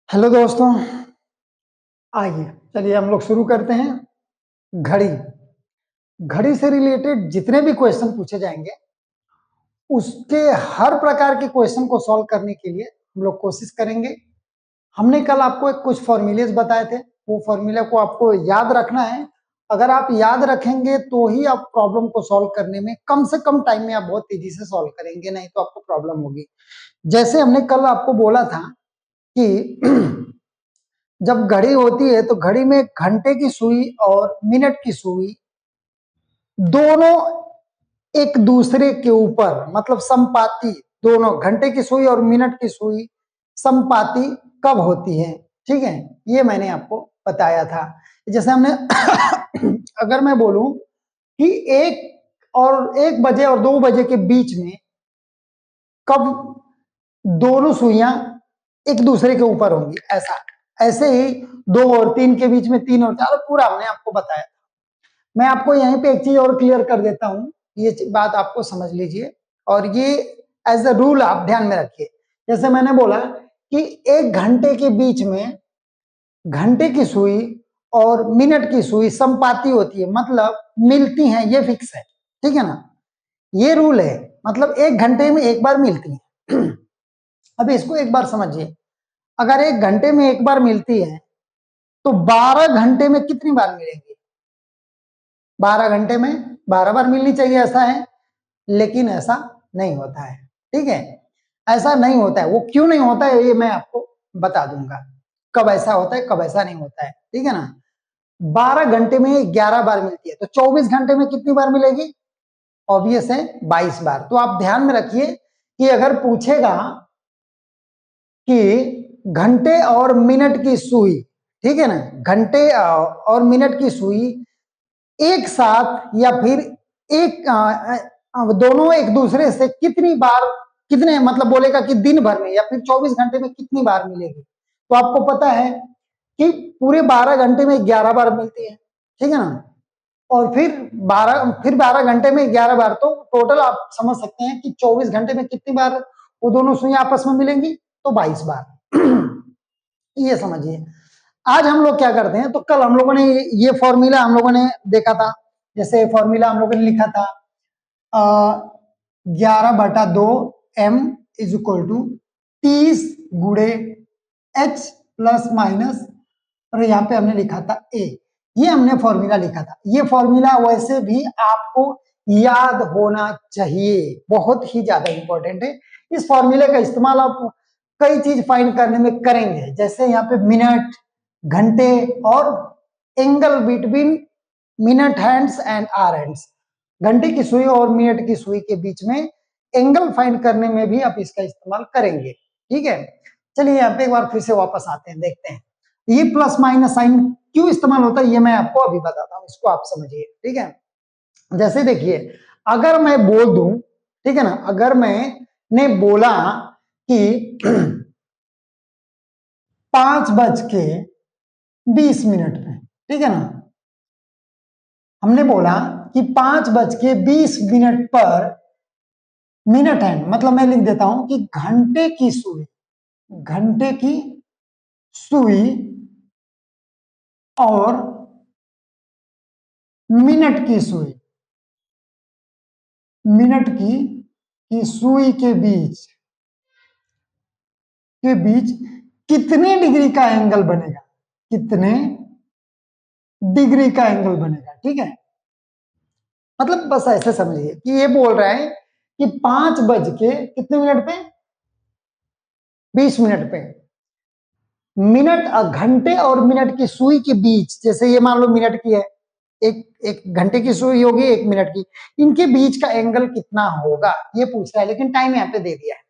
Hello दोस्तों, आइए चलिए हम लोग शुरू करते हैं। घड़ी घड़ी से रिलेटेड जितने भी क्वेश्चन पूछे जाएंगे उसके हर प्रकार के क्वेश्चन को सॉल्व करने के लिए हम लोग कोशिश करेंगे। हमने कल आपको कुछ फॉर्मूलेज बताए थे, वो फॉर्मूला को आपको याद रखना है। अगर आप याद रखेंगे तो ही आप प्रॉब्लम को सॉल्व करने में कम से कम टाइम में आप बहुत तेजी से सॉल्व करेंगे, नहीं तो आपको प्रॉब्लम होगी। जैसे हमने कल आपको बोला था कि जब घड़ी होती है तो घड़ी में घंटे की सुई और मिनट की सुई दोनों एक दूसरे के ऊपर मतलब समपाती, दोनों घंटे की सुई और मिनट की सुई समपाती कब होती है? ठीक है, ये मैंने आपको बताया था। जैसे हमने अगर मैं बोलूं कि 1 बजे और 2 बजे के बीच में कब दोनों सुइयां एक दूसरे के ऊपर होंगी, ऐसे ही 2 और 3 के बीच में 3 और 4, पूरा हमने आपको बताया। मैं आपको यहीं पे एक चीज और क्लियर कर देता हूं, ये बात आपको समझ लीजिए और ये एज अ रूल आप ध्यान में रखिए। जैसे मैंने बोला कि 1 घंटे के बीच में घंटे की सुई और मिनट की सुई समपाती होती है, मतलब मिलती हैं, ये फिक्स है। ठीक है ना, ये रूल है, मतलब 1 घंटे में एक बार मिलती है। अब इसको एक बार समझिए, अगर 1 घंटे में एक बार मिलती है तो 12 घंटे में कितनी बार मिलेंगी? 12 घंटे में 12 बार मिलनी चाहिए, ऐसा है, लेकिन ऐसा नहीं होता है। ठीक है, ऐसा नहीं होता है। वो क्यों नहीं होता है ये मैं आपको बता दूंगा, कब ऐसा होता है कब ऐसा नहीं होता है। ठीक है ना, 12 घंटे में 11 बार मिलती है, तो 24 घंटे में कितनी बार मिलेगी? ऑब्वियस है, 22 बार। तो आप ध्यान में रखिए कि अगर पूछेगा कि घंटे और मिनट की सुई, ठीक है ना, घंटे और मिनट की सुई एक साथ या फिर एक दोनों एक दूसरे से कितनी बार, कितने मतलब बोलेगा कि दिन भर में या फिर 24 घंटे में कितनी बार मिलेगी, तो आपको पता है कि पूरे 12 घंटे में 11 बार मिलती है। ठीक है ना, और फिर 12 घंटे में 11 बार, तो टोटल आप समझ सकते हैं कि 24 घंटे में कितनी बार वो दोनों सुइयां आपस में मिलेंगी, तो 22 बार। ये समझिए। आज हम लोग क्या करते हैं, तो कल हम लोगों ने ये फॉर्मूला हम लोगों ने देखा था। जैसे फॉर्मूला हम लोगों ने लिखा था 11/2 m is equal to 30 × H ± और यहाँ पे हमने लिखा था A। ये हमने फॉर्मूला लिखा था। ये फॉर्मूला वैसे भी आपको याद होना चाहिए, बहुत ही ज्यादा इंपॉर्टेंट है। इस फॉर्मूले का इस्तेमाल आप कई चीज फाइंड करने में करेंगे, जैसे यहाँ पे मिनट, घंटे और angle between minute hands and hour hands, घंटे की सुई और मिनट की सुई के बीच में एंगल फाइंड करने में भी आप इसका इस्तेमाल करेंगे। ठीक है, चलिए यहाँ पे एक बार फिर से वापस आते हैं, देखते हैं ये प्लस माइनस साइन क्यों इस्तेमाल होता है, ये मैं आपको अभी बताता हूँ, इसको आप समझिए। ठीक है, जैसे देखिए, अगर मैं बोल दूं, ठीक है ना, अगर मैंने बोला कि 5:20 पे, ठीक है ना, हमने बोला कि 5:20 पर मिनट हैंड, मतलब मैं लिख देता हूं कि घंटे की सुई, घंटे की सुई और मिनट की सुई, मिनट की सुई के बीच कितने डिग्री का एंगल बनेगा, कितने डिग्री का एंगल बनेगा। ठीक है, मतलब बस ऐसे समझिए कि ये बोल रहा है कि 5:20 पे 20 मिनट पे मिनट, घंटे और मिनट की सुई के बीच, जैसे ये मान लो मिनट की है, एक घंटे की सुई होगी, 1 मिनट की, इनके बीच का एंगल कितना होगा ये पूछ रहा है, लेकिन टाइम यहाँ पे दे दिया है।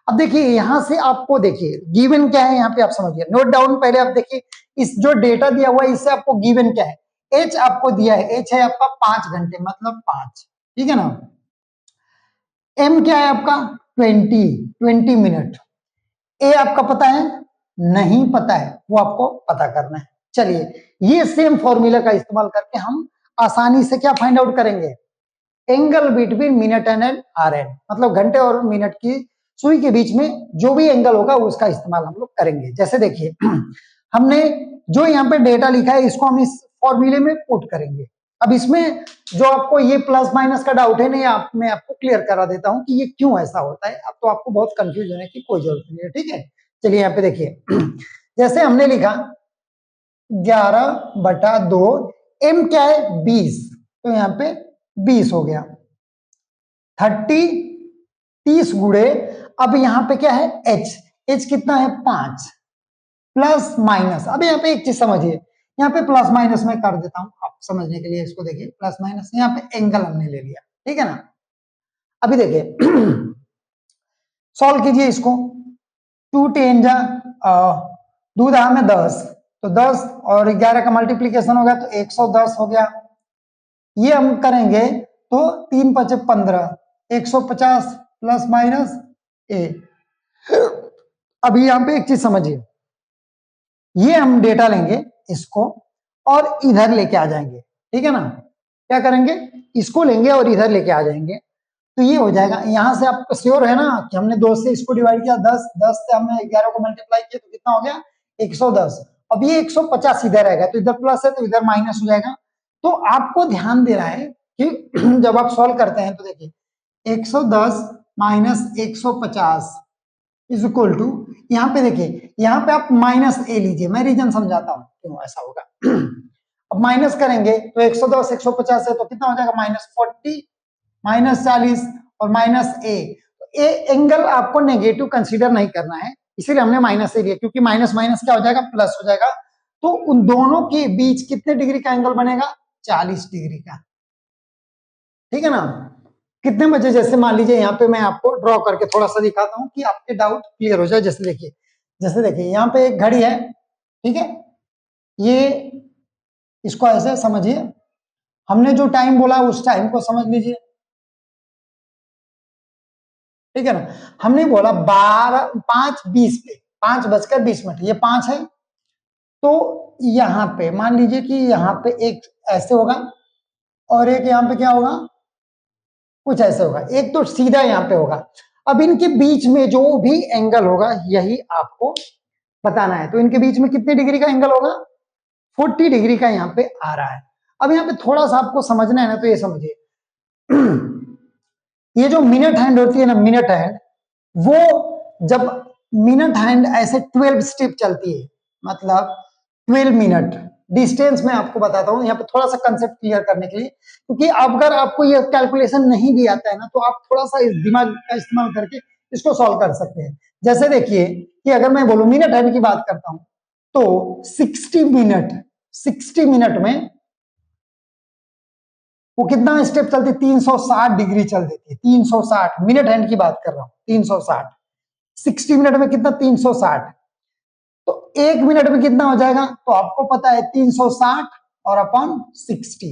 अब देखिए यहां से आपको देखिए गिवन क्या है, यहाँ पे आप समझिए, नोट डाउन पहले आप देखिए, इस जो डेटा दिया हुआ है इससे आपको गिवन क्या है, एच आपको दिया है, एच है आपका 5 घंटे मतलब 5। ठीक है ना, एम क्या है आपका 20 मिनट, ए आपका पता है, नहीं पता है, वो आपको पता करना है। चलिए ये सेम फॉर्मूला का इस्तेमाल करके हम आसानी से क्या फाइंड आउट करेंगे, angle between minute and hour hand, मतलब घंटे और मिनट की सुई के बीच में जो भी एंगल होगा उसका इस्तेमाल हम लोग करेंगे। जैसे देखिए हमने जो यहाँ पे डेटा लिखा है इसको हम इस फॉर्मूले में पुट करेंगे। अब इसमें जो आपको ये प्लस माइनस का डाउट है नहीं, मैं आपको क्लियर करा देता हूं कि ये क्यों ऐसा होता है। अब तो आपको बहुत कंफ्यूज होने की कोई जरूरत नहीं है, ठीक है। चलिए यहाँ पे देखिए जैसे हमने लिखा 11/2, m क्या है 20, तो यहाँ पे 20 हो गया। 30 गुणे, अब यहाँ पे क्या है h कितना है 5 प्लस माइनस। अब यहाँ पे एक चीज समझिए, यहाँ पे प्लस माइनस में कर देता हूं आप समझने के लिए। इसको देखिए प्लस माइनस, यहाँ पे एंगल हमने ले लिया, ठीक है ना। अभी देखिए सॉल्व कीजिए इसको। 2 10 जा 2 दहा में 10, तो 10 और 11 का मल्टीप्लीकेशन हो गया तो 110 हो गया। ये हम करेंगे तो 3 5 15, 150 प्लस माइनस ए। अभी यहाँ पे एक चीज समझिए, ये हम डेटा लेंगे इसको और इधर लेके आ जाएंगे, ठीक है ना। क्या करेंगे, इसको लेंगे और इधर लेके आ जाएंगे, तो ये हो जाएगा। यहां से आपको श्योर है ना कि हमने 2 से इसको डिवाइड किया, 10 10 से हमने 11 को मल्टीप्लाई किया तो कितना हो गया 110। अब ये 150 इधर आएगा तो इधर प्लस है तो इधर माइनस हो जाएगा। तो आपको ध्यान दे रहा है कि जब आप सॉल्व करते हैं तो देखिए 110 माइनस 150 इज इक्वल टू, यहाँ पे देखिए यहाँ पे आप माइनस ए लीजिए, मैं रीजन समझाता हूं क्यों ऐसा होगा। अब माइनस करेंगे तो 110 150 है तो कितना हो जाएगा -40 -40 और माइनस ए। ए एंगल आपको नेगेटिव कंसीडर नहीं करना है, इसीलिए हमने माइनस ए लिया, क्योंकि माइनस माइनस क्या हो जाएगा प्लस हो जाएगा। तो उन दोनों के बीच कितने डिग्री का एंगल बनेगा 40 डिग्री का, ठीक है ना। कितने बजे, जैसे मान लीजिए यहाँ पे मैं आपको ड्रॉ करके थोड़ा सा दिखाता हूँ कि आपके डाउट क्लियर हो जाए। जैसे देखिए यहाँ पे एक घड़ी है, ठीक है। ये इसको ऐसे समझिए, हमने जो टाइम बोला उस टाइम को समझ लीजिए, ठीक है ना। हमने बोला 5:20 पे 5:20, ये 5 है। तो यहाँ पे मान लीजिए कि यहाँ पे एक ऐसे होगा और एक यहाँ पे क्या होगा कुछ ऐसे होगा, एक तो सीधा यहाँ पे होगा। अब इनके बीच में जो भी एंगल होगा यही आपको बताना है। तो इनके बीच में कितने डिग्री का एंगल होगा 40 डिग्री का यहाँ पे आ रहा है। अब यहाँ पे थोड़ा सा आपको समझना है ना, तो ये समझिए ये जो मिनट हैंड होती है ना, मिनट हैंड, वो जब मिनट हैंड ऐसे 12 स्टेप चलती है, मतलब 12 मिनट डिस्टेंस में आपको बताता हूं यहाँ पे थोड़ा सा कंसेप्ट क्लियर करने के लिए, क्योंकि अगर आपको ये कैलकुलेशन नहीं भी आता है ना तो आप थोड़ा सा इस दिमाग का इस्तेमाल करके इसको सॉल्व कर सकते हैं। जैसे देखिए कि अगर मैं बोलूं मिनट हैंड की बात करता हूं तो 60 मिनट में वो कितना स्टेप चलती है 360 डिग्री चल देती है। 360 मिनट हैंड की बात कर रहा हूं, 360 60 मिनट में कितना 360, तो 1 मिनट में कितना हो जाएगा, तो आपको पता है 360 और अपॉन 60,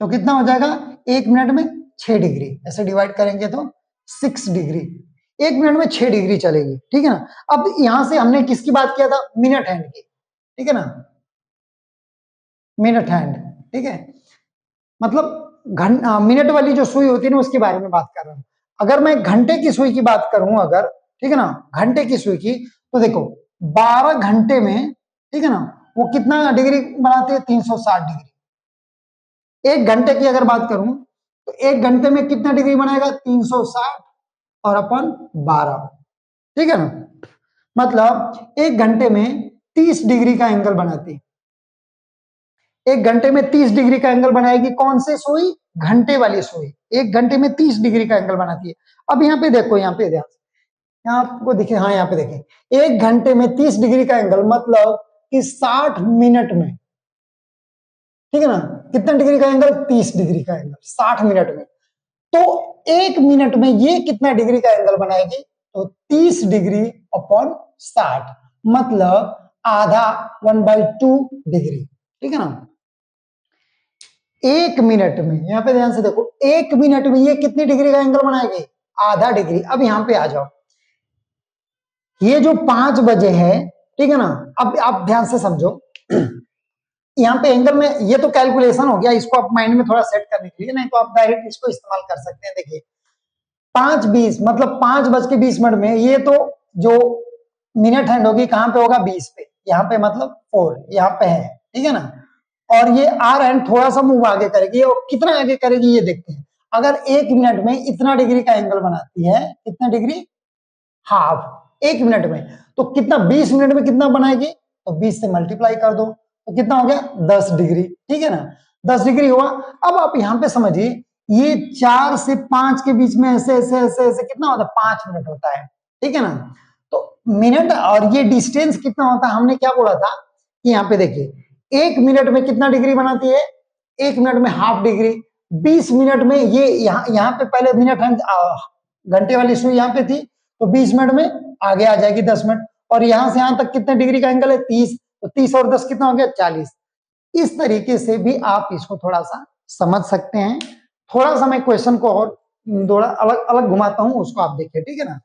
तो कितना हो जाएगा 1 मिनट में 6 डिग्री, ऐसे डिवाइड करेंगे तो 6 डिग्री, 1 मिनट में 6 डिग्री चलेगी, ठीक है ना। अब यहां से हमने किसकी बात किया था मिनट हैंड की, ठीक है ना, मिनट हैंड, ठीक है। मतलब मिनट वाली जो सुई होती है ना उसके बारे में बात कर रहा हूं। अगर मैं घंटे की सुई की बात करूं अगर, ठीक है ना, घंटे की सुई की, तो देखो 12 घंटे में, ठीक है ना, वो कितना डिग्री बनाती है 360 डिग्री। 1 घंटे की अगर बात करूं तो 1 घंटे में कितना डिग्री बनाएगा 360 और अपन 12, ठीक है ना। मतलब 1 घंटे में 30 डिग्री का एंगल बनाती है। 1 घंटे में 30 डिग्री का एंगल बनाएगी कौन से सुई, घंटे वाली सुई 1 घंटे में 30 डिग्री का एंगल बनाती है। अब यहाँ पे देखो, यहाँ पे ध्यान, यहाँ आपको दिखे, हाँ यहाँ पे देखें 1 घंटे में 30 डिग्री का एंगल मतलब कि 60 मिनट में, ठीक है ना, कितना डिग्री का एंगल 30 डिग्री का एंगल 60 मिनट में। तो 1 मिनट में ये कितना डिग्री का एंगल बनाएगी, तो 30 डिग्री अपॉन 60 मतलब आधा 1/2 डिग्री, ठीक है ना। 1 मिनट में, यहां पे ध्यान से देखो, 1 मिनट में ये कितनी डिग्री का एंगल बनाएगी आधा डिग्री। अब यहां पे आ जाओ, ये जो 5 बजे है, ठीक है ना, अब आप ध्यान से समझो यहाँ पे एंगल में, ये तो कैलकुलेशन हो गया, इसको आप माइंड में थोड़ा सेट करने के लिए, नहीं तो आप डायरेक्ट इसको इस्तेमाल कर सकते हैं। देखिए 5:20 मतलब 5:20 में, ये तो जो मिनट हैंड होगी कहां पे होगा 20 पे, यहाँ पे मतलब 4 यहाँ पे है, ठीक है ना। और ये आर हैंड थोड़ा सा मूव आगे करेगी, और कितना आगे करेगी ये देखते हैं। अगर 1 मिनट में इतना डिग्री का एंगल बनाती है, कितना डिग्री, हाफ 1 मिनट में, तो कितना 20 मिनट में कितना बनाएगी, तो 20 से मल्टीप्लाई कर दो तो कितना हो गया 10 डिग्री, ठीक है ना, 10 डिग्री हुआ। अब आप यहां पे समझिए, ये 4 से 5 के बीच में ऐसे ऐसे ऐसे ऐसे कितना होता है, 5 मिनट होता है, ठीक है ना। तो मिनट और ये डिस्टेंस कितना होता है, हमने क्या बोला था कि यहाँ पे देखिए 1 मिनट में कितना डिग्री बनाती है, 1 मिनट में हाफ डिग्री, 20 मिनट में ये यहाँ पे पहले मिनट हम घंटे वाली सुई यहाँ पे थी, तो 20 मिनट में आगे आ जाएगी 10 मिनट, और यहां से यहां तक कितने डिग्री का एंगल है 30, तो 30 और 10 कितना हो गया 40। इस तरीके से भी आप इसको थोड़ा सा समझ सकते हैं। थोड़ा सा मैं क्वेश्चन को और थोड़ा अलग अलग घुमाता हूं, उसको आप देखिए, ठीक है ना।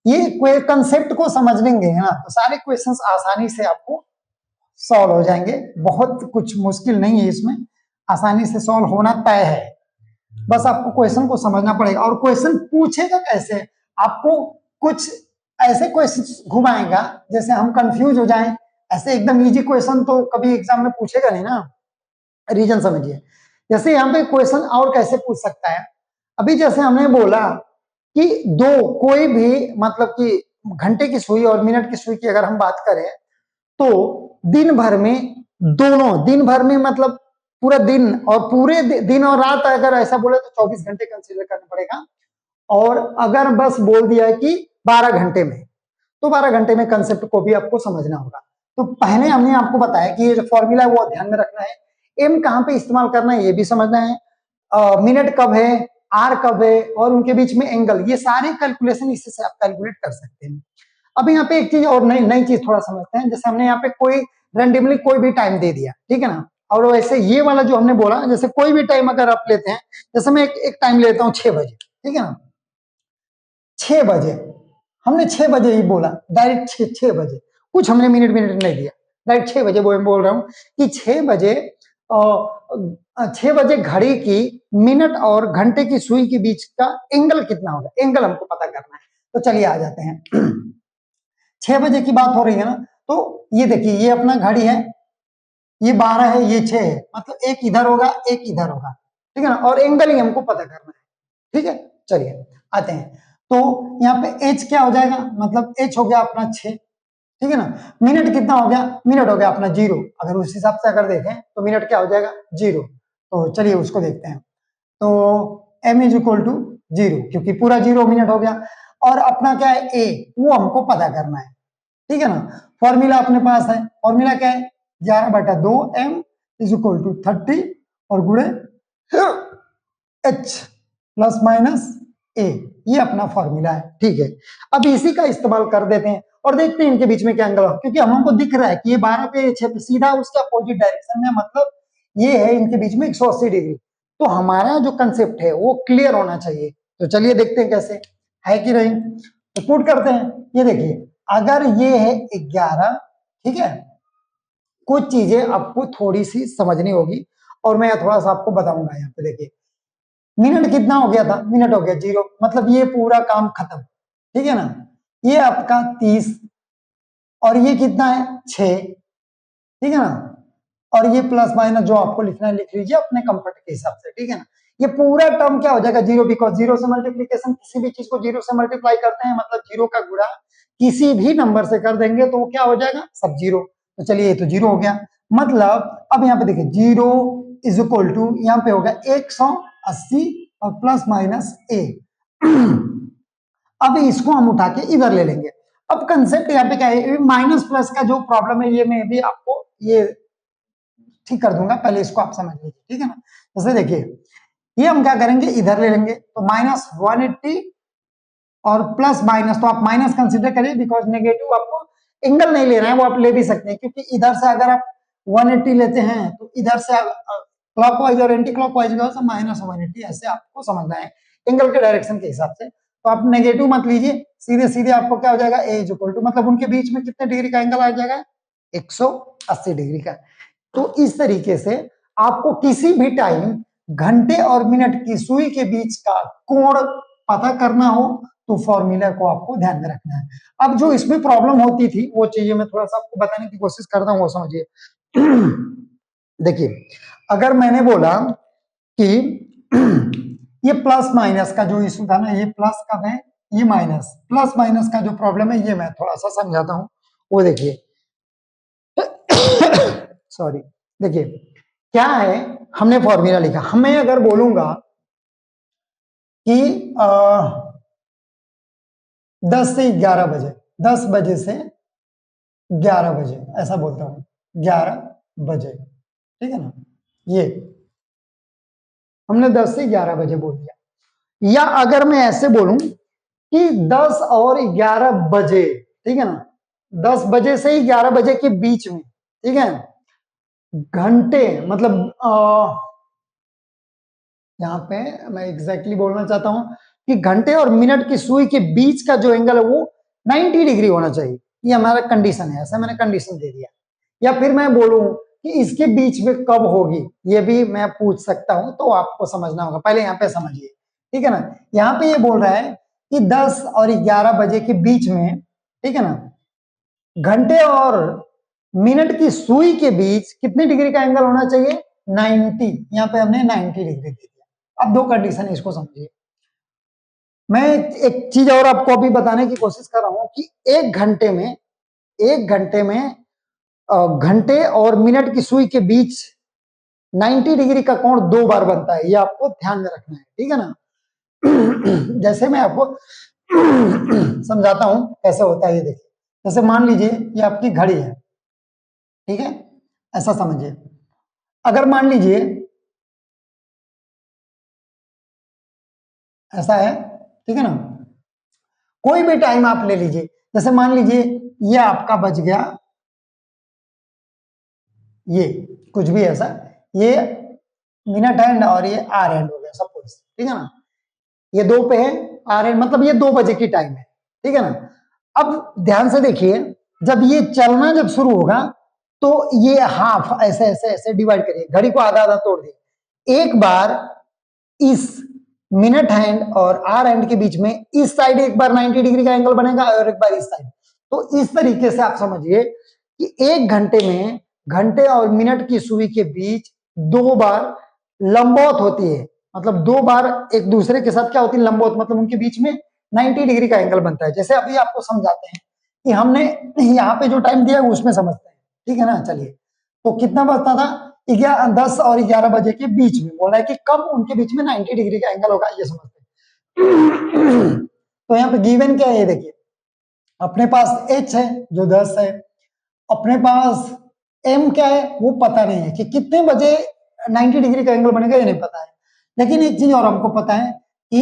ये कंसेप्ट को समझ लेंगे ना तो सारे क्वेश्चंस आसानी से आपको सॉल्व हो जाएंगे, बहुत कुछ मुश्किल नहीं है इसमें, आसानी से सॉल्व होना तय है। बस आपको क्वेश्चन को समझना पड़ेगा, और क्वेश्चन पूछेगा कैसे, आपको कुछ ऐसे क्वेश्चन घुमाएगा जैसे हम कंफ्यूज हो जाएं। ऐसे एकदम इजी क्वेश्चन तो कभी एग्जाम में पूछेगा नहीं ना, रीजन समझिए। जैसे यहाँ पे क्वेश्चन और कैसे पूछ सकता है, अभी जैसे हमने बोला कि दो कोई भी मतलब कि घंटे की सुई और मिनट की सुई की अगर हम बात करें, तो दिन भर में, दोनों दिन भर में मतलब पूरा दिन और पूरे दिन और रात अगर ऐसा बोले तो 24 घंटे कंसीडर करना पड़ेगा। और अगर बस बोल दिया है कि 12 घंटे में, तो 12 घंटे में कंसेप्ट को भी आपको समझना होगा। तो पहले हमने आपको बताया कि ये जो फॉर्मूला है वो ध्यान में रखना है, एम कहां पे इस्तेमाल करना है ये भी समझना है, मिनट कब है, आर कब है, और उनके बीच में एंगल, ये सारे कैलकुलेशन इससे से आप कैलकुलेट कर सकते हैं। अब यहाँ पे एक चीज और नई नई चीज थोड़ा समझते हैं, जैसे हमने यहाँ पे कोई रेंडमली कोई भी टाइम दे दिया, ठीक है ना, और वैसे ये वाला जो हमने बोला, जैसे कोई भी टाइम अगर आप लेते हैं, जैसे मैं एक टाइम लेता हूँ 6 बजे, ठीक है ना, 6 बजे, हमने 6 बजे ही बोला डायरेक्ट, 6 बजे, कुछ हमने मिनट मिनट नहीं दिया, डायरेक्ट 6 बजे बोल रहा हूँ कि 6 बजे, 6 बजे घड़ी की मिनट और घंटे की सुई के बीच का एंगल कितना होगा, एंगल हमको पता करना है। तो चलिए आ जाते हैं 6 बजे की बात हो रही है ना, तो ये देखिए ये अपना घड़ी है, ये 12 है, ये 6 है, मतलब एक इधर होगा एक इधर होगा, ठीक है ना, और एंगल ही हमको पता करना है, ठीक है। चलिए आते हैं, तो यहाँ पे एच क्या हो जाएगा, मतलब एच हो गया अपना 6, ठीक है ना। मिनट कितना हो गया, मिनट हो गया अपना 0, अगर उस हिसाब से अगर देखें तो मिनट क्या हो जाएगा 0। तो चलिए उसको देखते हैं, तो m इज इक्वल टू 0, क्योंकि पूरा 0 मिनट हो गया, और अपना क्या है ए, वो हमको पता करना है, ठीक है ना। फॉर्मूला अपने पास है, फॉर्मूला क्या है 11/2 m इज इक्वल टू 30 और गुणे h प्लस माइनस ए, ये अपना फॉर्मूला है, ठीक है। अब इसी का इस्तेमाल कर देते हैं और देखते हैं इनके बीच में क्या एंगल हो, क्योंकि हमको दिख रहा है कि ये 12 पे 6 पे सीधा उसके अपोजिट डायरेक्शन में, मतलब ये है इनके बीच में 180 डिग्री। तो हमारा जो कंसेप्ट है वो क्लियर होना चाहिए। तो चलिए देखते हैं कैसे है कि नहीं, तो पुट करते हैं। ये देखिए अगर ये है 11, ठीक है, कुछ चीजें आपको थोड़ी सी समझनी होगी और मैं थोड़ा सा आपको बताऊंगा। यहाँ पे देखिए मिनट कितना हो गया था, मिनट हो गया 0, मतलब ये पूरा काम खत्म, ठीक है ना। ये आपका 30 और ये कितना है 6, ठीक है ना, और ये प्लस माइनस जो आपको लिखना है लिख लीजिए अपने कंफर्ट के हिसाब से, ठीक है ना। ये पूरा टर्म क्या हो जाएगा 0, बिकॉज 0 से मल्टीप्लीकेशन, किसी भी चीज को 0 से मल्टीप्लाई करते हैं मतलब 0 का गुणा किसी भी नंबर से कर देंगे तो वो क्या हो जाएगा सब 0। तो चलिए ये तो 0 हो गया, मतलब अब यहाँ पे देखिए 0 इज इक्वल टू यहाँ पे होगा 180 और प्लस माइनस ए। अब इसको हम उठा के इधर ले लेंगे। अब कंसेप्ट यहाँ पे क्या है, माइनस प्लस का जो प्रॉब्लम है ये मैं भी आपको ये ठीक कर दूंगा, पहले इसको आप समझ लीजिए, ठीक है ना। जैसे देखिए ये हम क्या करेंगे इधर ले लेंगे, तो -180 और प्लस माइनस, तो आप माइनस कंसीडर करिए बिकॉज नेगेटिव आपको एंगल नहीं लेना है, वो आप ले भी सकते हैं, क्योंकि इधर से अगर आप 180 लेते हैं तो इधर से क्लॉकवाइज और एंटी क्लॉकवाइज -180, ऐसे आपको समझना है एंगल के डायरेक्शन के हिसाब से। तो आप नेगेटिव मत लीजिए, सीधे सीधे आपको क्या हो जाएगा ए इज इक्वल टू, मतलब उनके बीच में कितने डिग्री का एंगल आ जाएगा 180 डिग्री का। तो इस तरीके से आपको किसी भी टाइम घंटे और मिनट की सुई के बीच का कोण पता करना हो तो फॉर्मूला को आपको ध्यान में रखना है। अब जो इसमें प्रॉब्लम होती थी वो चीजें मैं थोड़ा सा आपको बताने की कोशिश करता हूँ, वो समझिए। देखिए, अगर मैंने बोला कि ये प्लस माइनस का जो इशू था ना, ये प्लस का है, ये माइनस, प्लस माइनस का जो प्रॉब्लम है ये मैं थोड़ा सा समझाता हूं। वो देखिए, सॉरी, देखिए क्या है, हमने फॉर्मूला लिखा, हमें अगर बोलूंगा कि 10 से 11 बजे, 10 बजे से 11 बजे, ऐसा बोलता हूं, 11 बजे, ठीक है ना, ये हमने 10 से 11 बजे बोल दिया। या अगर मैं ऐसे बोलूं कि 10 और 11 बजे, ठीक है ना, 10 बजे से 11 बजे के बीच में, ठीक है, घंटे मतलब यहां पे मैं एग्जैक्टली बोलना चाहता हूं कि घंटे और मिनट की सुई के बीच का जो एंगल है वो 90 डिग्री होना चाहिए। ये हमारा कंडीशन है, ऐसा मैंने कंडीशन दे दिया। या फिर मैं बोलूं कि इसके बीच में कब होगी, ये भी मैं पूछ सकता हूं, तो आपको समझना होगा। पहले यहाँ पे समझिए, ठीक है ना। यहाँ पे ये बोल रहा है कि 10 और 11 बजे के बीच में, ठीक है ना, घंटे और मिनट की सुई के बीच कितने डिग्री का एंगल होना चाहिए, 90। यहाँ पे हमने 90 डिग्री दे दिया। अब दो कंडीशन है, इसको समझिए। मैं एक चीज और आपको अभी बताने की कोशिश कर रहा हूं कि एक घंटे में, एक घंटे में घंटे और मिनट की सुई के बीच 90 डिग्री का कोण 2 बार बनता है, ये आपको ध्यान में रखना है, ठीक है ना। जैसे मैं आपको समझाता हूं कैसे होता है, ये देखिए। जैसे मान लीजिए ये आपकी घड़ी है, ठीक है, ऐसा समझिए। अगर मान लीजिए ऐसा है, ठीक है ना, कोई भी टाइम आप ले लीजिए, जैसे मान लीजिए ये आपका बज गया, ये कुछ भी ऐसा, ये मिनट हैंड और ये आर हैंड हो गया सपोज, ठीक है ना, ये 2 पे है, आर हैंड मतलब ये 2 बजे की टाइम है, ठीक है ना। अब ध्यान से देखिए, जब ये चलना जब शुरू होगा तो ये हाफ ऐसे ऐसे ऐसे डिवाइड करिए, घड़ी को आधा आधा तोड़ दिए। एक बार इस मिनट हैंड और आर हैंड के बीच में इस साइड एक बार 90 डिग्री का एंगल बनेगा और एक बार इस साइड। तो इस तरीके से आप समझिए कि एक घंटे में घंटे और मिनट की सुई के बीच 2 बार लंबवत होती है, मतलब 2 बार एक दूसरे के साथ क्या होती है, लंबवत, मतलब उनके बीच में 90 डिग्री का एंगल बनता है। जैसे अभी आपको समझाते हैं कि हमने यहाँ पे जो टाइम दिया है उसमें समझते हैं, ठीक है ना। चलिए, तो कितना बजता था, 10 और 11 बजे के बीच में, बोला है कि कब उनके बीच में 90 डिग्री का एंगल होगा, ये समझते हैं। तो यहाँ पे गिवन क्या है, ये देखिए, अपने पास h है जो 10 है, अपने पास m क्या है वो पता नहीं है कि कितने बजे 90 डिग्री का एंगल बनेगा, ये नहीं पता है। लेकिन एक चीज और हमको पता है कि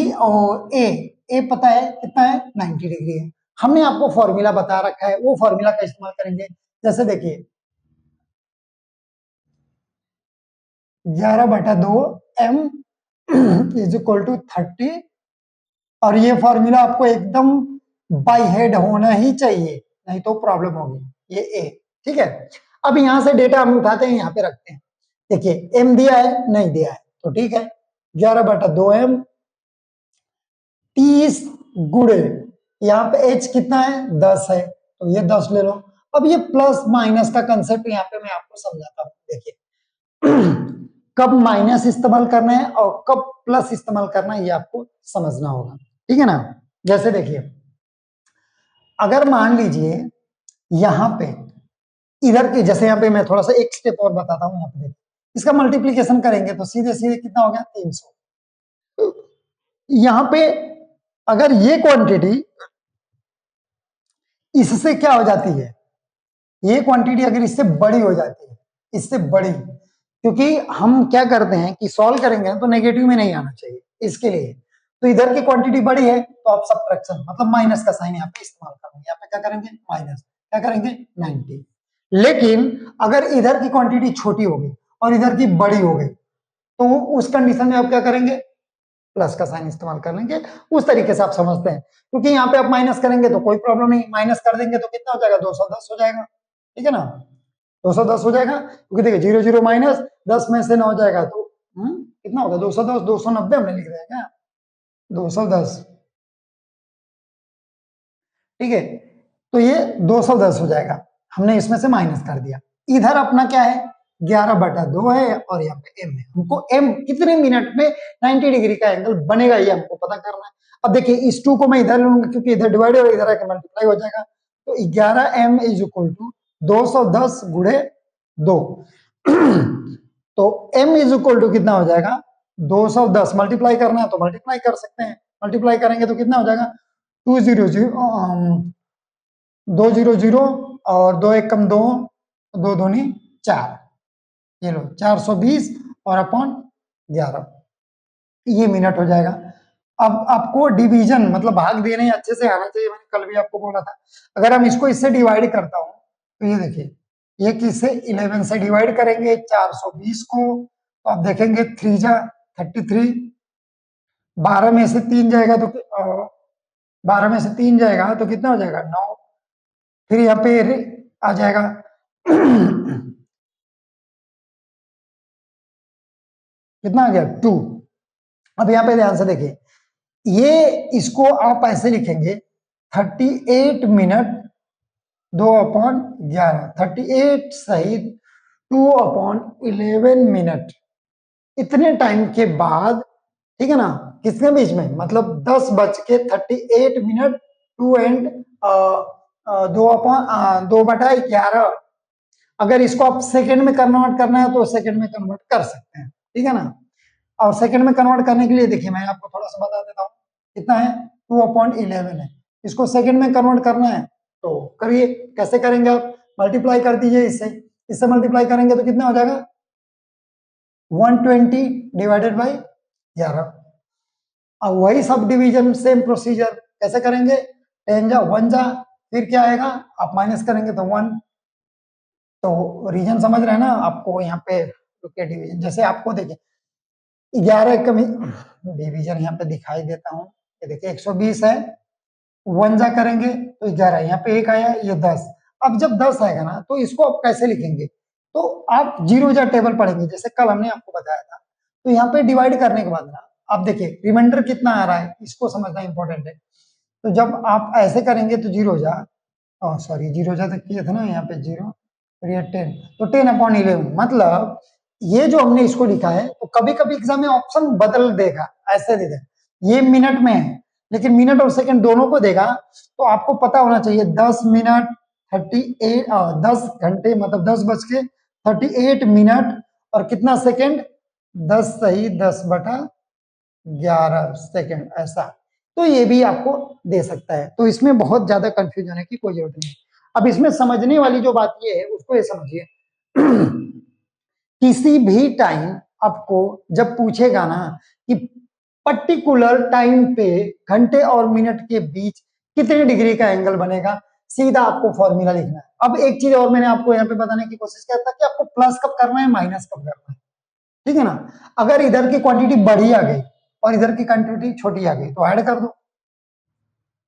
ए पता है कितना है, 90 डिग्री है। हमने आपको फॉर्मूला बता रखा है, वो फॉर्मूला का इस्तेमाल करेंगे। जैसे देखिए 11/2 m इज इक्वल टू 30, और ये फॉर्मूला आपको एकदम बाय हेड होना ही चाहिए, नहीं तो प्रॉब्लम होगी। ये ए, ठीक है। अब यहां से डेटा हम उठाते हैं, यहाँ पे रखते हैं। देखिए एम दिया है, नहीं दिया है, तो ठीक है, 11/2 m 30 गुणे, यहाँ पे एच कितना है, 10 है, तो ये 10 ले लो। अब ये प्लस माइनस का कंसेप्ट यहाँ पे मैं आपको समझाता हूँ। देखिए कब माइनस इस्तेमाल करना है और कब प्लस इस्तेमाल करना है, ये आपको समझना होगा, ठीक है ना। जैसे देखिए, अगर मान लीजिए यहां पे इधर की, जैसे यहाँ पे मैं थोड़ा सा एक स्टेप और बताता हूँ, यहाँ पे देखिए, इसका मल्टीप्लीकेशन करेंगे तो सीधे सीधे कितना हो गया, 300। यहां पे अगर ये क्वांटिटी इससे क्या हो जाती है, ये क्वांटिटी अगर इससे बड़ी हो जाती है, इससे बड़ी, क्योंकि हम क्या करते हैं कि सॉल्व करेंगे तो नेगेटिव में नहीं आना चाहिए, इसके लिए तो इधर की क्वांटिटी बड़ी है तो आप सबट्रैक्शन मतलब माइनस का साइन यहाँ पे इस्तेमाल करेंगे। यहाँ पे क्या करेंगे, माइनस, क्या करेंगे, 90। लेकिन अगर इधर की क्वांटिटी छोटी हो गई और इधर की बड़ी हो गई तो उस कंडीशन में आप क्या करेंगे, प्लस का साइन इस्तेमाल कर लेंगे। उस तरीके से आप समझते हैं, क्योंकि यहाँ पे आप माइनस करेंगे तो कोई प्रॉब्लम नहीं, माइनस कर देंगे तो कितना हो जाएगा, 210 हो जाएगा, ठीक है ना, 210 हो जाएगा। क्योंकि देखिए 0 0 माइनस 10 में से 9 हो जाएगा तो कितना होगा, 210, 290 हमने लिख दिया क्या, 210, ठीक है, तो ये 210 हो जाएगा, हमने इसमें से माइनस कर दिया। इधर अपना क्या है, 11/2 है और यहाँ पे m है। हमको m कितने मिनट में 90 डिग्री का एंगल बनेगा ये हमको पता करना है। अब देखिए इस 2 को मैं इधर लूंगा क्योंकि इधर डिवाइड और इधर आके मल्टीप्लाई हो जाएगा, तो 11m इज इक्वल टू 210 गुणे 2 तो m इज इक्वल टू कितना हो जाएगा, 210 मल्टीप्लाई करना है तो मल्टीप्लाई कर सकते हैं, मल्टीप्लाई करेंगे तो कितना हो जाएगा 200 और 2 1 कम 2, 2 दूनी 4, ये लो 420 और अपॉन 11, ये मिनट हो जाएगा। अब आपको डिवीजन मतलब भाग देने अच्छे से आना चाहिए, मैंने कल भी आपको बोला था। अगर हम इसको इससे डिवाइड करता हूं तो ये देखिए, ये किससे 11 से डिवाइड करेंगे 420 को, तो आप देखेंगे 3 जा 33, 12 में से 3 जाएगा तो 12 में से 3 जाएगा तो कितना हो जाएगा 9, फिर यहाँ पे आ जाएगा कितना आ गया 2। अब यहाँ पे ध्यान से देखिए, ये इसको आप ऐसे लिखेंगे 38 मिनट 2/11, 38 सहित 2/11 मिनट, इतने टाइम के बाद, ठीक है ना, किसके बीच में, मतलब 10:38 2 एंड 2/11। अगर इसको आप सेकंड में कन्वर्ट करना है तो सेकंड में कन्वर्ट कर सकते हैं, ठीक है ना। और सेकंड में कन्वर्ट करने के लिए देखिए मैं आपको थोड़ा सा बता देता हूँ, कितना है 2/11 है, इसको सेकंड में कन्वर्ट करना है तो करिए, कैसे करेंगे आप, मल्टीप्लाई कर दीजिए इससे, इससे मल्टीप्लाई करेंगे तो कितना हो जाएगा 120 डिवाइडेड बाई 11। अब वही सब डिवीजन सेम प्रोसीजर कैसे करेंगे, 10 जा 1 जा, फिर क्या आएगा आप माइनस करेंगे तो 1, तो रीजन समझ रहे हैं ना आपको, यहाँ पे डिवीजन जैसे आपको देखिए 11 कमी डिवीजन यहाँ पे दिखाई देता हूँ, ये देखिए 120 है, 1 जा करेंगे तो 11, यहाँ पे 1 आया, ये 10। अब जब 10 आएगा ना तो इसको आप कैसे लिखेंगे, तो आप 0 जा टेबल पढ़ेंगे, जैसे कल हमने आपको बताया था। तो यहाँ पे डिवाइड करने के बाद ना आप देखिए रिमाइंडर कितना आ रहा है, इसको समझना इंपॉर्टेंट है। तो जब आप ऐसे करेंगे तो 0 जा, सॉरी 0 जा तक किए थे ना, यहाँ पे 0 और ये 10, तो 10/11, मतलब ये जो हमने इसको लिखा है, तो कभी कभी एग्जाम में ऑप्शन बदल देगा, ऐसे दे देगा, ये मिनट में है लेकिन मिनट और सेकंड दोनों को देगा, तो आपको पता होना चाहिए 10 मिनट 38 10 घंटे मतलब 10:38 मिनट और कितना सेकंड, 10 सही 10/11 सेकंड, ऐसा। तो ये भी आपको दे सकता है, तो इसमें बहुत ज्यादा कंफ्यूजन होने की कोई जरूरत नहीं। अब इसमें समझने वाली जो बात ये है उसको ये समझिए किसी भी टाइम आपको जब पूछेगा ना कि पर्टिकुलर टाइम पे घंटे और मिनट के बीच कितने डिग्री का एंगल बनेगा, सीधा आपको फॉर्मूला लिखना है। अब एक चीज और मैंने आपको यहाँ पे बताने की कोशिश किया था कि आपको प्लस कब करना है माइनस कब करना है, ठीक है ना। अगर इधर की क्वांटिटी बड़ी आ गई और इधर की क्वांटिटी छोटी आ गई तो ऐड कर दो,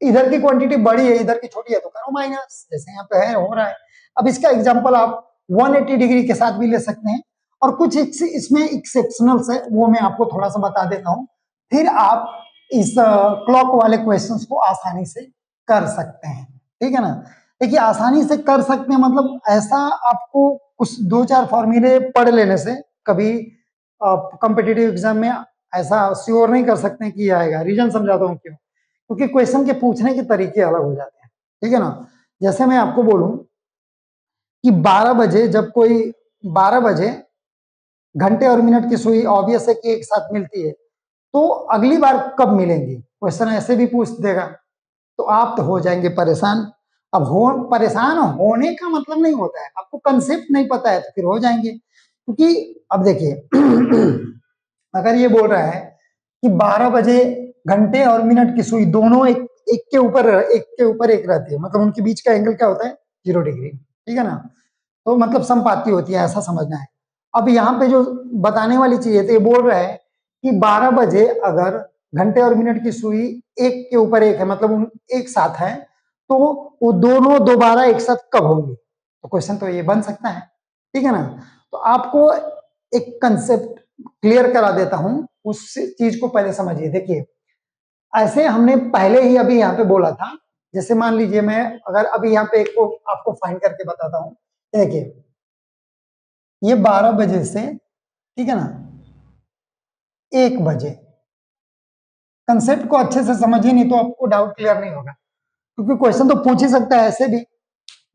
इधर की क्वांटिटी बड़ी है इधर की छोटी है तो करो माइनस, जैसे यहाँ पे है हो रहा है। अब इसका एग्जांपल आप 180 डिग्री के साथ भी ले सकते हैं, और कुछ इसमें एक्सेप्शनल्स है वो मैं आपको थोड़ा सा बता देता हूँ, फिर आप इस क्लॉक वाले क्वेश्चंस को आसानी से कर सकते हैं, ठीक है ना। देखिए आसानी से कर सकते हैं मतलब ऐसा आपको कुछ 2-4 फॉर्मूले पढ़ लेने से कभी कॉम्पिटिटिव एग्जाम में ऐसा श्योर नहीं कर सकते कि आएगा। रीजन समझाता हूँ क्यों, क्योंकि क्वेश्चन के पूछने के तरीके अलग हो जाते हैं, ठीक है ना। जैसे मैं आपको बोलूं कि 12 बजे जब कोई 12 बजे घंटे और मिनट की सुई ऑब्वियस है कि एक साथ मिलती है, तो अगली बार कब मिलेंगी, क्वेश्चन ऐसे भी पूछ देगा, तो आप तो हो जाएंगे परेशान। अब परेशान होने का मतलब नहीं होता है, आपको कंसेप्ट नहीं पता है तो फिर हो जाएंगे, क्योंकि अब देखिए अगर ये बोल रहा है कि 12 बजे घंटे और मिनट की सुई दोनों एक के ऊपर एक रहती है, मतलब उनके बीच का एंगल क्या होता है 0 डिग्री, ठीक है ना, तो मतलब समपाती होती है, ऐसा समझना है। अब यहाँ पे जो बताने वाली चीज है तो ये बोल रहा है कि 12 बजे अगर घंटे और मिनट की सुई एक के ऊपर एक है, मतलब एक साथ है, तो वो दोनों दोबारा एक साथ कब होंगे, तो क्वेश्चन तो ये बन सकता है, ठीक है ना। तो आपको एक कंसेप्ट क्लियर करा देता हूं, उस चीज को पहले समझिए। देखिए ऐसे हमने पहले ही अभी यहाँ पे बोला था जैसे मान लीजिए मैं अगर अभी यहाँ पे एक को आपको फाइंड करके बताता हूँ। देखिए ये 12 बजे से, ठीक है ना, 1 बजे, कंसेप्ट को अच्छे से समझिए नहीं तो आपको डाउट क्लियर नहीं होगा, क्योंकि क्वेश्चन तो पूछ ही सकता है ऐसे भी।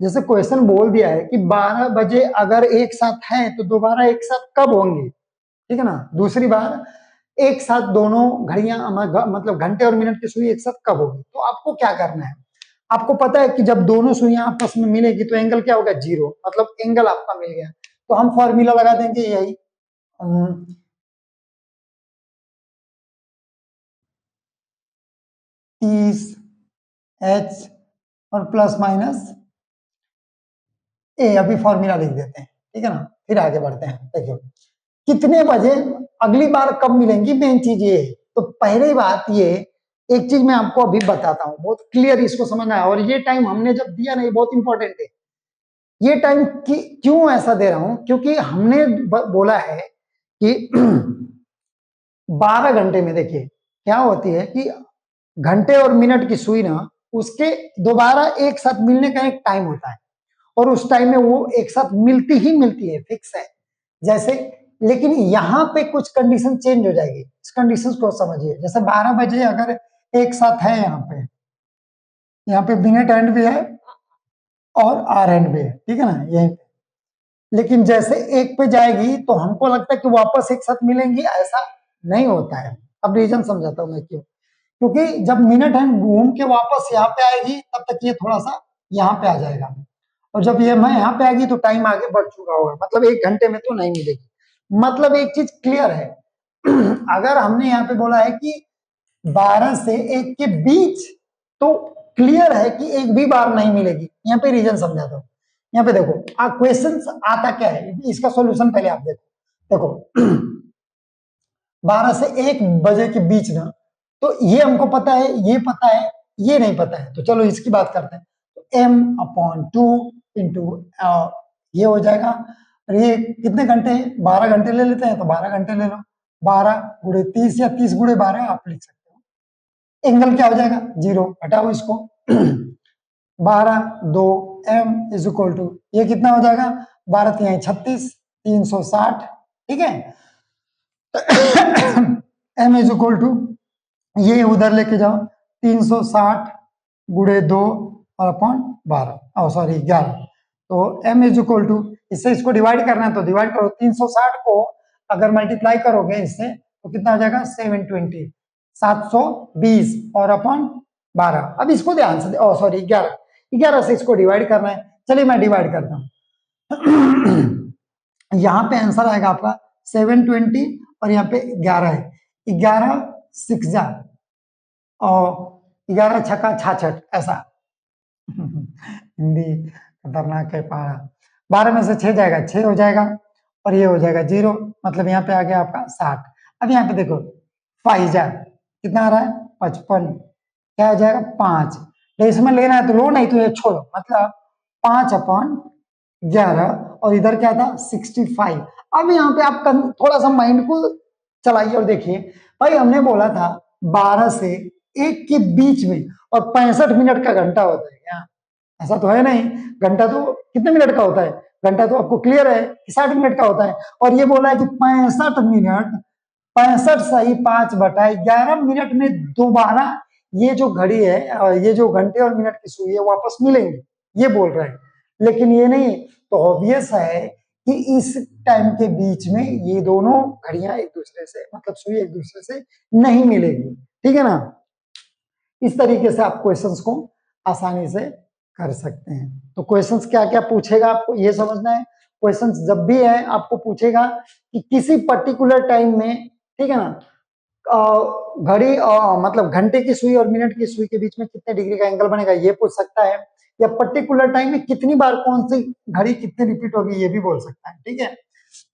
जैसे क्वेश्चन बोल दिया है कि 12 बजे अगर एक साथ हैं तो दोबारा एक साथ कब होंगे, ठीक है ना। दूसरी बार एक साथ दोनों घड़ियां मतलब घंटे और मिनट की सुई एक साथ कब होगी, तो आपको क्या करना है, आपको पता है कि जब दोनों सुइयां आपस में मिलेगी तो एंगल क्या होगा, 0, मतलब एंगल आपका मिल गया। तो हम फॉर्मूला लगा देंगे यही, 30 H और प्लस माइनस ए, अभी फॉर्मूला लिख देते हैं, ठीक है ना, फिर आगे बढ़ते हैं। देखियो कितने बजे अगली बार कब मिलेंगी, मेन चीज ये है। तो पहली बात ये, एक चीज मैं आपको अभी बताता हूँ, बहुत क्लियर इसको समझना है, और ये टाइम हमने जब दिया ना ये बहुत इंपॉर्टेंट है। ये टाइम क्यों ऐसा दे रहा हूं, क्योंकि हमने बोला है कि 12 घंटे में देखिए क्या होती है कि घंटे और मिनट की सुई ना, उसके दोबारा एक साथ मिलने का एक टाइम होता है, और उस टाइम में वो एक साथ मिलती ही मिलती है, फिक्स है। जैसे लेकिन यहाँ पे कुछ कंडीशन चेंज हो जाएगी, इस कंडीशन को समझिए। जैसे 12 बजे अगर एक साथ है, यहाँ पे मिनट एंड भी है और आर एंड भी है, ठीक है ना, यही। लेकिन जैसे एक पे जाएगी तो हमको लगता है कि वापस एक साथ मिलेंगी, ऐसा नहीं होता है। अब रीजन समझाता हूं मैं क्यों। क्योंकि जब मिनट हैंड घूम के वापस यहाँ पे आएगी तब तक ये थोड़ा सा यहाँ पे आ जाएगा, और जब ये मैं यहाँ पे आएगी तो टाइम आगे बढ़ चुका होगा, मतलब 1 घंटे में तो नहीं मिलेगी। मतलब एक चीज क्लियर है, अगर हमने यहाँ पे बोला है कि 12 से 1 के बीच, तो क्लियर है कि एक भी बार नहीं मिलेगी। यहाँ पे रीजन समझाता हूँ। यहाँ पे देखो क्वेश्चन आता क्या है, इसका सॉल्यूशन पहले आप देखो। देखो 12 से 1 बजे के बीच ना, तो ये हमको पता है, ये पता है, ये नहीं पता है, तो चलो इसकी बात करते हैं। तो m/2 इंटू ये हो जाएगा, और ये कितने घंटे हैं, 12 घंटे ले लेते हैं, तो 12 घंटे ले लो, 12 गुणे 30 या 30 गुणे 12 आप लिख सकते हो। एंगल क्या हो जाएगा, 0, हटाओ इसको। 12 2 m ये कितना हो जाएगा, 12×3 = 36, 360, ठीक है। m ये उधर लेके जाओ, 360 गुणे 2 और अपॉन 12, सॉरी 11। तो m इससे इसको डिवाइड करना है तो डिवाइड करो, 360 को अगर मल्टीप्लाई करोगे इससे तो कितना हो जाएगा, 720, 720 और अपॉन 12। अब इसको ध्यान से, सॉरी 11, 11 से इसको डिवाइड करना है। चलिए मैं डिवाइड करता हूं। यहाँ पे आंसर आएगा आपका 720 और यहाँ पे 11 है, 11 6 जा और 11 छक्का 66, ऐसा। हिंदी खतरनाक है पारा। 12 में से 6 जाएगा, 6 हो जाएगा, और ये हो जाएगा 0, मतलब यहाँ पे आ गया आपका 60। अब यहाँ पे देखो 5 जा कितना आ रहा है, 55, क्या आ जाएगा 5। तो इसमें लेना है तो लो, नहीं तो ये छोड़ो, मतलब 5/11, और इधर क्या था 65। अब यहाँ पे आप थोड़ा सा माइंड को चलाइए और देखिए, भाई हमने बोला था 12 से 1 के बीच में, और 65 मिनट का घंटा होता है क्या, ऐसा तो है नहीं। घंटा तो कितने मिनट का होता है, घंटा तो आपको क्लियर है कि 60 मिनट का होता है, और ये बोला है कि 65 मिनट, 65 सही 5/11 मिनट में दोबारा ये जो घड़ी है, ये जो घंटे और मिनट की सुई है वापस मिलेंगे, ये बोल रहे हैं। लेकिन ये नहीं, तो ऑब्वियस है कि इस टाइम के बीच में ये दोनों घड़ियां एक दूसरे से, मतलब सुई एक दूसरे से नहीं मिलेगी, ठीक है ना। इस तरीके से आप क्वेश्चंस को आसानी से कर सकते हैं। तो क्वेश्चंस क्या क्या पूछेगा आपको ये समझना है। क्वेश्चंस जब भी है आपको पूछेगा कि किसी पर्टिकुलर टाइम में, ठीक है ना, घड़ी मतलब घंटे की सुई और मिनट की सुई के बीच में कितने डिग्री का एंगल बनेगा ये पूछ सकता है, या पर्टिकुलर टाइम में कितनी बार कौन सी घड़ी कितने रिपीट होगी ये भी बोल सकता है, ठीक है।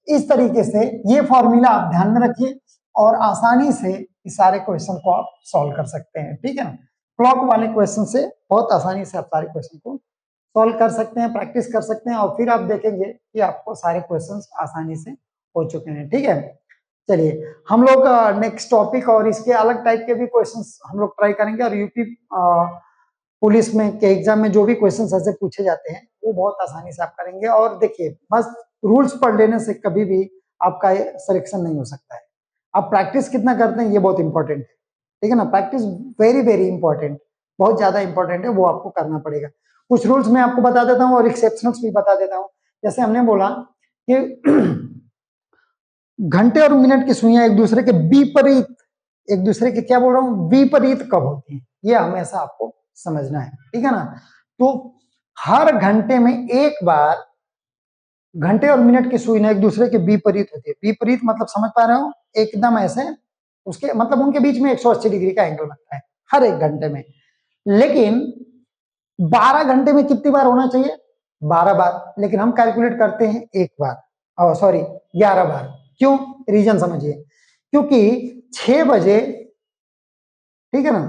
इस तरीके से ये फॉर्मूला आप ध्यान में रखिए और आसानी से इस सारे क्वेश्चन को आप सॉल्व कर सकते हैं, ठीक है ना। क्लॉक वाले क्वेश्चन से बहुत आसानी से आप सारे क्वेश्चन को सॉल्व कर सकते हैं, प्रैक्टिस कर सकते हैं, और फिर आप देखेंगे कि आपको सारे क्वेश्चंस आसानी से हो चुके हैं, ठीक है। चलिए हम लोग नेक्स्ट टॉपिक और इसके अलग टाइप के भी क्वेश्चंस हम लोग ट्राई करेंगे, और यूपी पुलिस में के एग्जाम में जो भी क्वेश्चन ऐसे पूछे जाते हैं वो बहुत आसानी से आप करेंगे। और देखिए बस रूल्स पढ़ लेने से कभी भी आपका सिलेक्शन नहीं हो सकता है। आप प्रैक्टिस कितना करते हैं ये बहुत इंपॉर्टेंट है, ठीक है ना। प्रैक्टिस वेरी वेरी इंपॉर्टेंट, बहुत ज्यादा इंपॉर्टेंट है, वो आपको करना पड़ेगा। कुछ रूल्स मैं आपको बता देता हूँ और एक्सेप्शनल्स भी बता देता हूँ। जैसे हमने बोला कि घंटे और मिनट की सुइयां एक दूसरे के विपरीत, एक दूसरे के क्या बोल रहा हूं, विपरीत कब होती है, ये हमेशा आपको समझना है, ठीक है ना। तो हर घंटे में एक बार घंटे और मिनट की सुई ना एक दूसरे के विपरीत होती है। विपरीत मतलब समझ पा रहे हो, एकदम ऐसे उसके मतलब उनके बीच में 180 डिग्री का एंगल बनता है हर एक घंटे में। लेकिन 12 घंटे में कितनी बार होना चाहिए, 12 बार, लेकिन हम कैलकुलेट करते हैं एक बार, सॉरी 11 बार। क्यों, रीजन समझिए, क्योंकि 6 बजे, ठीक है ना,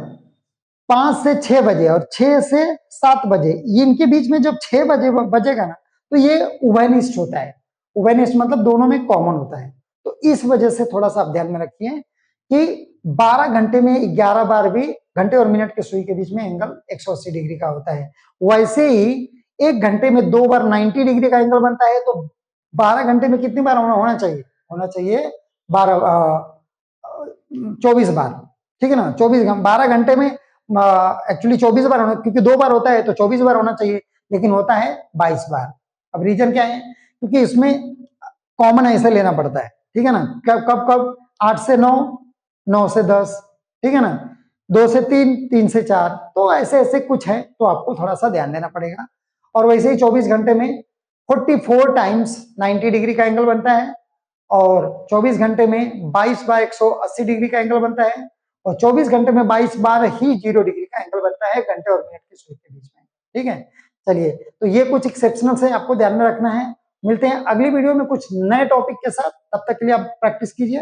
5 से 6 बजे और 6 से 7 बजे, इनके बीच में जब 6 बजे बजेगा ना, तो ये उभयनिष्ठ होता है। उभयनिष्ठ मतलब दोनों में कॉमन होता है। तो इस वजह से थोड़ा सा आप ध्यान में रखिए कि 12 घंटे में 11 बार भी घंटे और मिनट के सुई के बीच में एंगल 180 डिग्री का होता है। वैसे ही एक घंटे में 2 बार 90 डिग्री का एंगल बनता है। तो 12 घंटे में कितनी बार होना चाहिए, होना चाहिए 24 बार, ठीक है ना। 12 घंटे में एक्चुअली 24 बार होना, क्योंकि 2 बार होता है तो 24 बार होना चाहिए, लेकिन होता है 22 बार। अब रीजन क्या है, क्योंकि इसमें कॉमन ऐसे लेना पड़ता है, ठीक है ना। कब कब कब 8 से 9, 9 से 10, ठीक है ना, 2 से 3, 3 से 4, तो ऐसे ऐसे कुछ है, तो आपको थोड़ा सा ध्यान देना पड़ेगा। और वैसे ही 24 घंटे में 44 टाइम्स 90 डिग्री का एंगल बनता है, और 24 घंटे में 22 बार 180 डिग्री का एंगल बनता है, और 24 घंटे में 22 बार ही 0 डिग्री का एंगल बनता है घंटे और मिनट की सुई के बीच में, ठीक है। चलिए, तो ये कुछ एक्सेप्शनल है, आपको ध्यान में रखना है। मिलते हैं अगली वीडियो में कुछ नए टॉपिक के साथ, तब तक के लिए आप प्रैक्टिस कीजिए।